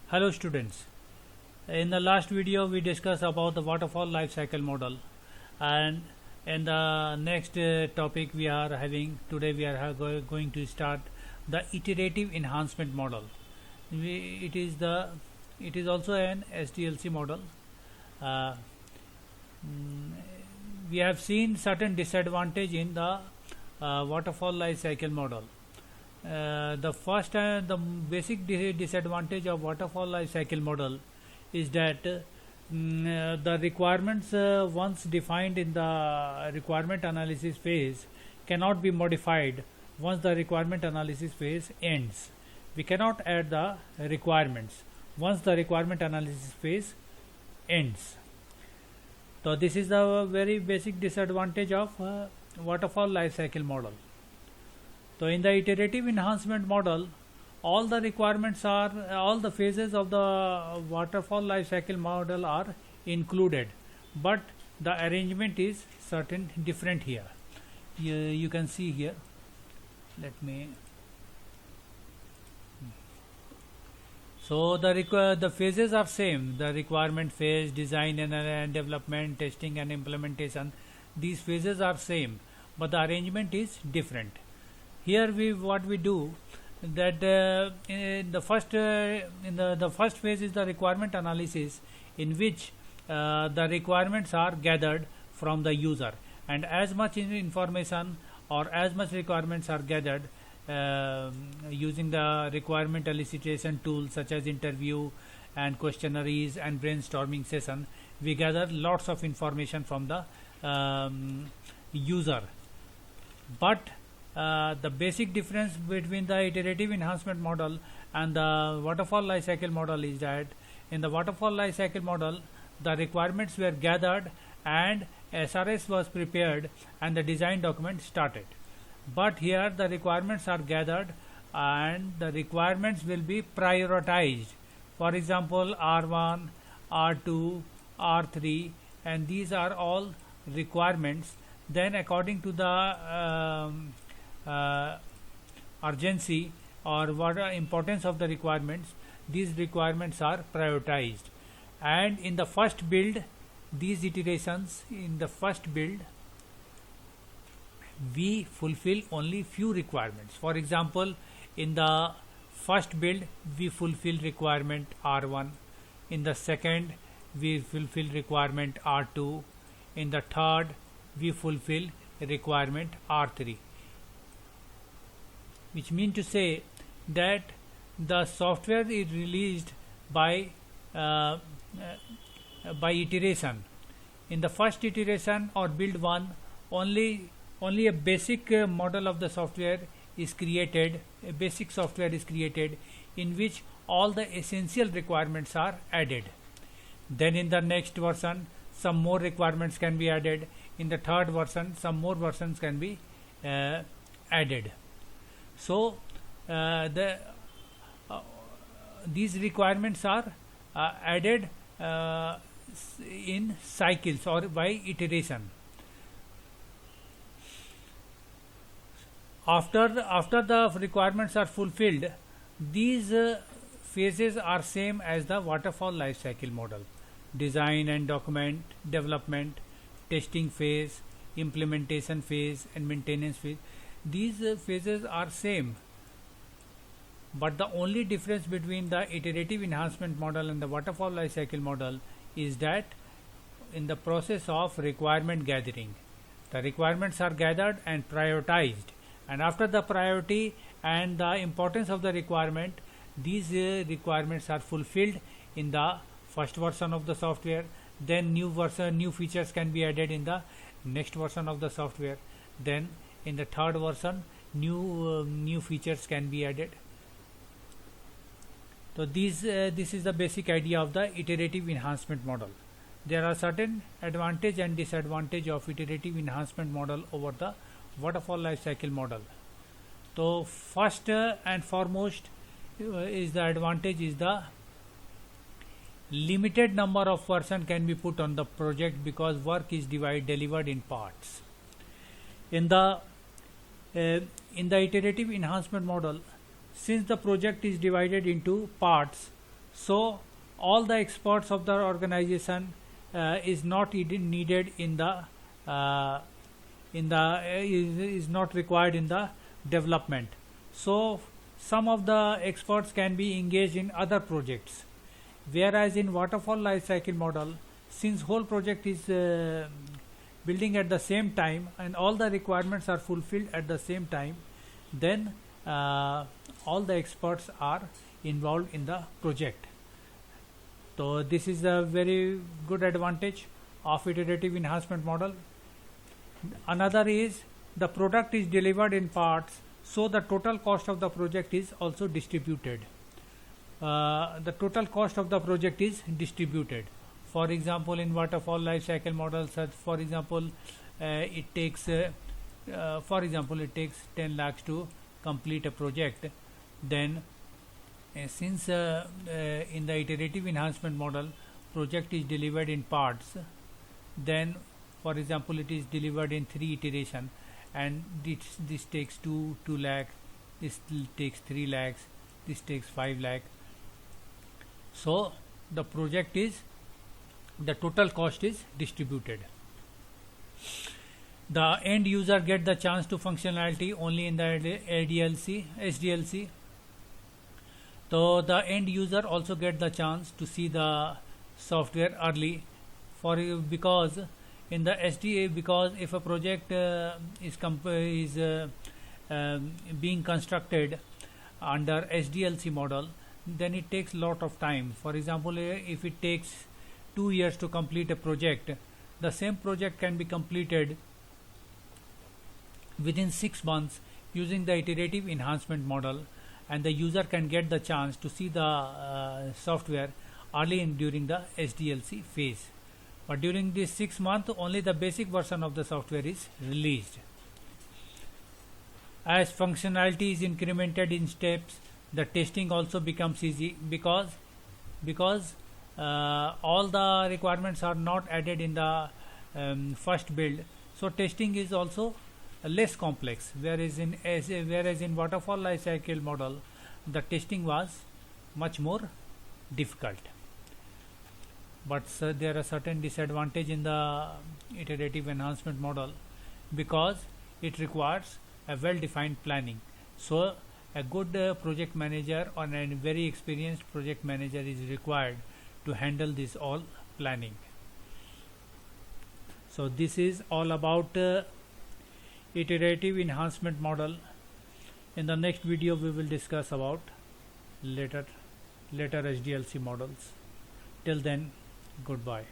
Hello students. In the last video we discussed about the waterfall life cycle model, and in the next topic we are having today we are going to start the iterative enhancement model. It is also an SDLC model. Uh, we have seen certain disadvantage in the waterfall life cycle model. The basic disadvantage of waterfall life cycle model is that the requirements once defined in the requirement analysis phase cannot be modified once the requirement analysis phase ends. We cannot add the requirements once the requirement analysis phase ends. So this is the very basic disadvantage of waterfall life cycle model. So in the iterative enhancement model, all the phases of the waterfall life cycle model are included, but the arrangement is certain different here. You can see here. Let me. So the phases are same. The requirement phase, design and development, testing and implementation. These phases are same, but the arrangement is different. Here what we do that in the first phase is the requirement analysis, in which the requirements are gathered from the user, and as much information or as much requirements are gathered using the requirement elicitation tools such as interview and questionnaires and brainstorming session. We gather lots of information from the user, but the basic difference between the iterative enhancement model and the waterfall life cycle model is that in the waterfall life cycle model, the requirements were gathered and SRS was prepared and the design document started. But here the requirements are gathered and the requirements will be prioritized. For example, R1, R2, R3, and these are all requirements. Then according to the urgency or what importance of the requirements, these requirements are prioritized. And in the first build, these iterations in the first build, we fulfill only few requirements. For example, in the first build we fulfill requirement R1, in the second we fulfill requirement R2, in the third we fulfill requirement R3, which means to say that the software is released by iteration. In the first iteration or build 1, only a basic model of the software is created, a basic software is created in which all the essential requirements are added. Then in the next version some more requirements can be added. In the third version some more versions can be added. So these requirements are added in cycles or by iteration. After the requirements are fulfilled, these phases are same as the waterfall life cycle model: design and document, development, testing phase, implementation phase, and maintenance phase. These phases are same, but the only difference between the iterative enhancement model and the waterfall life cycle model is that in the process of requirement gathering, the requirements are gathered and prioritized, and after the priority and the importance of the requirement, these requirements are fulfilled in the first version of the software. Then new features can be added in the next version of the software. Then in the third version new features can be added. So this is the basic idea of the iterative enhancement model. There are certain advantage and disadvantage of iterative enhancement model over the waterfall life cycle model. So first and foremost is the advantage is the limited number of person can be put on the project because work is delivered in parts. In the iterative enhancement model, since the project is divided into parts, So all the experts of the organization is not needed in the is not required in the development. So some of the experts can be engaged in other projects, whereas in waterfall life cycle model, since whole project is building at the same time and all the requirements are fulfilled at the same time, then all the experts are involved in the project. So this is a very good advantage of iterative enhancement model. Another is the product is delivered in parts, so the total cost of the project is also distributed. The total cost of the project is distributed. For example, in waterfall life cycle models, for example, it takes 10 lakhs to complete a project. Then since in the iterative enhancement model project is delivered in parts, then for example it is delivered in 3 iteration, and this takes 2 lakh, this takes 3 lakhs, this takes 5 lakh. So the total cost is distributed. The end user get the chance to functionality only in the SDLC. So the end user also get the chance to see the software early, because in the SDA, because if a project is being constructed under SDLC model, then it takes lot of time. For example, if it takes 2 years to complete a project, the same project can be completed within 6 months using the iterative enhancement model, and the user can get the chance to see the software early during the SDLC phase. But during this 6 months, only the basic version of the software is released. As functionality is incremented in steps, the testing also becomes easy, because all the requirements are not added in the first build. So testing is also less complex, whereas in waterfall life cycle model the testing was much more difficult. But there are certain disadvantage in the iterative enhancement model, because it requires a well-defined planning. So a good project manager or a very experienced project manager is required to handle this all planning. So this is all about iterative enhancement model. In the next video we will discuss about later SDLC models. Till then, goodbye.